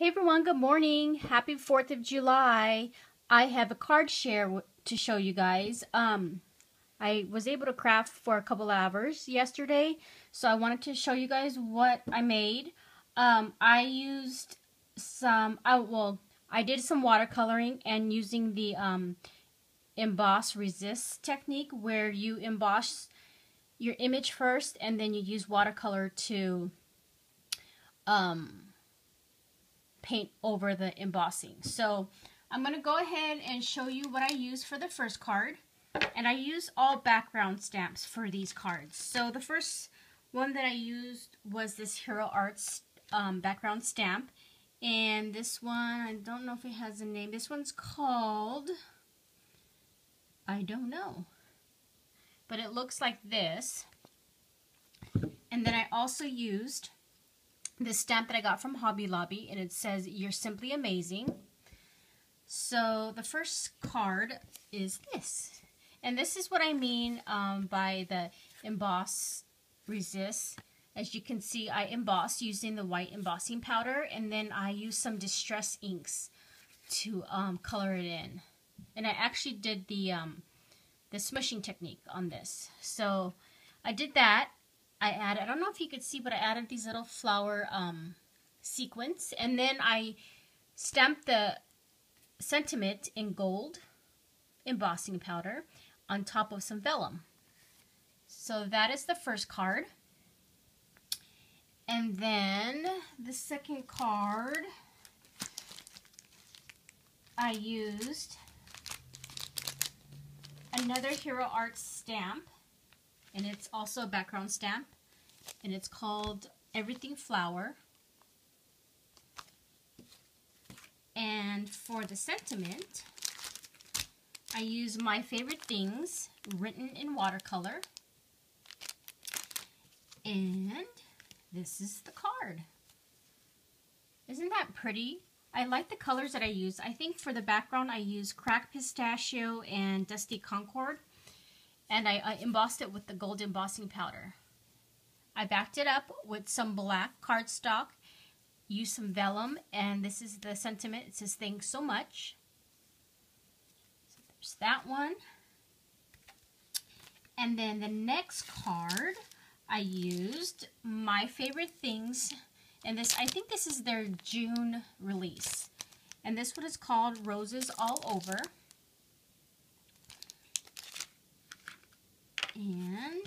Hey everyone, good morning. Happy 4th of July. I have a card share to show you guys. I was able to craft for a couple hours yesterday, so I wanted to show you guys what I made. I used I did some watercoloring and using the Emboss resist technique where you emboss your image first and then you use watercolor to paint over the embossing. So I'm going to go ahead and show you what I used for the first card. And I use all background stamps for these cards. So the first one that I used was this Hero Arts background stamp. And this one, I don't know if it has a name. This one's called, I don't know. But it looks like this. And then I also used this stamp that I got from Hobby Lobby, and it says, "You're simply amazing." So the first card is this. And this is what I mean by the Emboss Resist. As you can see, I emboss using the white embossing powder, and then I use some distress inks to color it in. And I actually did the smushing technique on this. So I did that. I don't know if you could see, but I added these little flower sequins. And then I stamped the sentiment in gold embossing powder on top of some vellum. So that is the first card. And then the second card, I used another Hero Arts stamp. And it's also a background stamp, and it's called Everything Flower. And for the sentiment, I use My Favorite Things written in watercolor. And this is the card. Isn't that pretty? I like the colors that I use. I think for the background I use Cracked Pistachio and Dusty Concord. And I embossed it with the gold embossing powder. I backed it up with some black cardstock, used some vellum, and this is the sentiment. It says, "Thanks so much." So there's that one. And then the next card, I used My Favorite Things, and this, I think this is their June release. And this one is called Roses All Over. And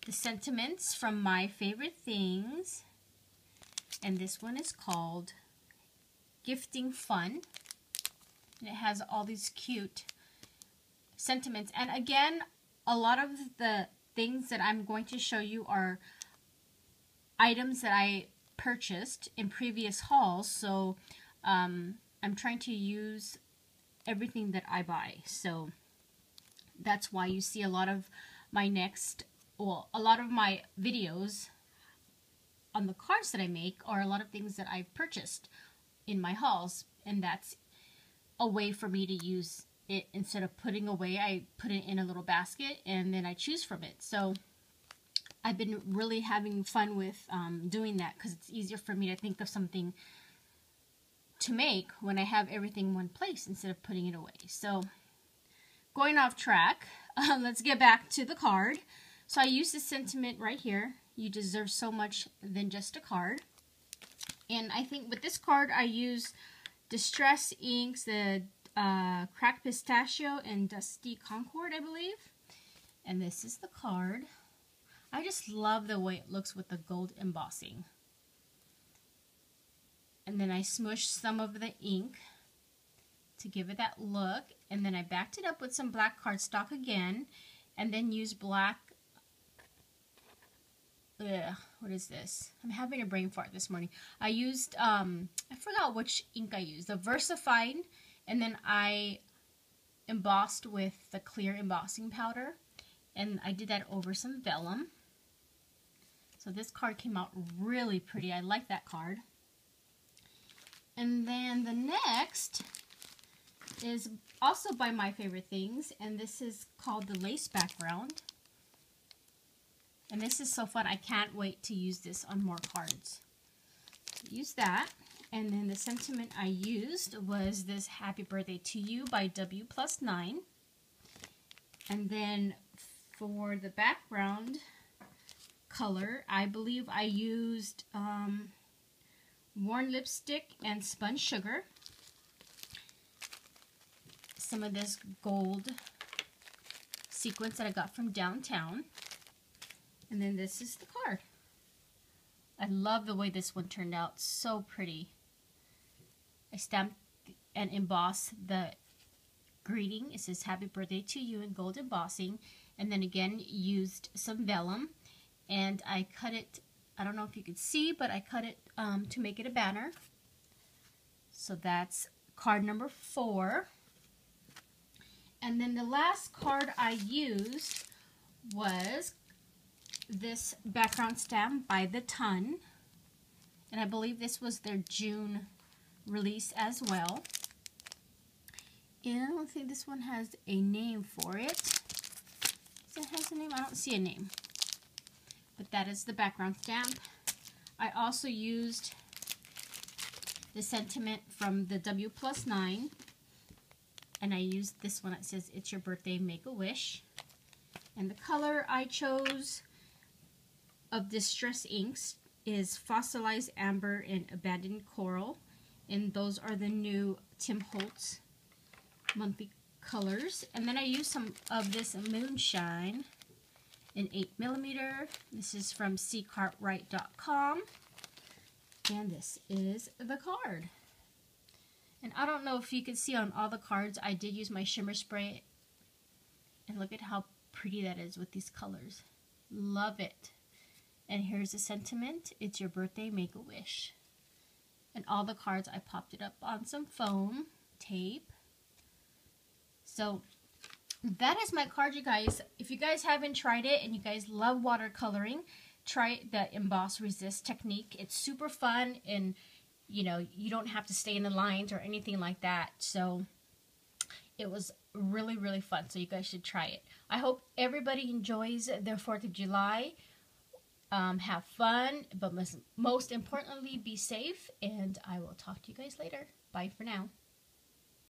the sentiments from My Favorite Things, and this one is called Gifting Fun, and it has all these cute sentiments. And again, a lot of the things that I'm going to show you are items that I purchased in previous hauls, so I'm trying to use everything that I buy. So that's why you see a lot of my a lot of my videos on the cards that I make are a lot of things that I've purchased in my hauls, and that's a way for me to use it. Instead of putting away, I put it in a little basket and then I choose from it. So I've been really having fun with doing that, because it's easier for me to think of something to make when I have everything in one place instead of putting it away. So going off track, let's get back to the card. So I used the sentiment right here. You deserve so much than just a card. And I think with this card, I use Distress Inks, the Cracked Pistachio and Dusty Concord, I believe. And this is the card. I just love the way it looks with the gold embossing. And then I smushed some of the ink to give it that look, and then I backed it up with some black cardstock again, and then used black, what is this? I'm having a brain fart this morning. I used, I forgot which ink I used, the Versified, and then I embossed with the clear embossing powder, and I did that over some vellum. So this card came out really pretty. I like that card. And then the next is also by My Favorite Things, and this is called the Lace Background. And this is so fun. I can't wait to use this on more cards. Use that. And then the sentiment I used was this Happy Birthday to You by W+9. And then for the background color, I believe I used Worn Lipstick and Spun Sugar. Some of this gold sequins that I got from downtown. And then this is the card. I love the way this one turned out. So pretty. I stamped and embossed the greeting. It says Happy Birthday to You in gold embossing. And then again used some vellum. And I cut it, I don't know if you could see, but I cut it to make it a banner. So that's card number 4. And then the last card I used was this background stamp by The Ton. And I believe this was their June release as well. And I don't think this one has a name for it. Does it have a name? I don't see a name. But that is the background stamp. I also used the sentiment from the W+9. And I used this one that says, It's Your Birthday, Make a Wish. And the color I chose of Distress Inks is Fossilized Amber and Abandoned Coral. And those are the new Tim Holtz monthly colors. And then I used some of this Moonshine in 8mm. This is from ccartwright.com. And this is the card. And I don't know if you can see on all the cards, I did use my shimmer spray. And look at how pretty that is with these colors. Love it. And here's a sentiment. It's your birthday, make a wish. And all the cards, I popped it up on some foam tape. So that is my card, you guys. If you guys haven't tried it and you guys love watercoloring, try the Emboss Resist technique. It's super fun, and you know, you don't have to stay in the lines or anything like that. So it was really, really fun. So you guys should try it. I hope everybody enjoys their 4th of July. Have fun, but most importantly, be safe. And I will talk to you guys later. Bye for now.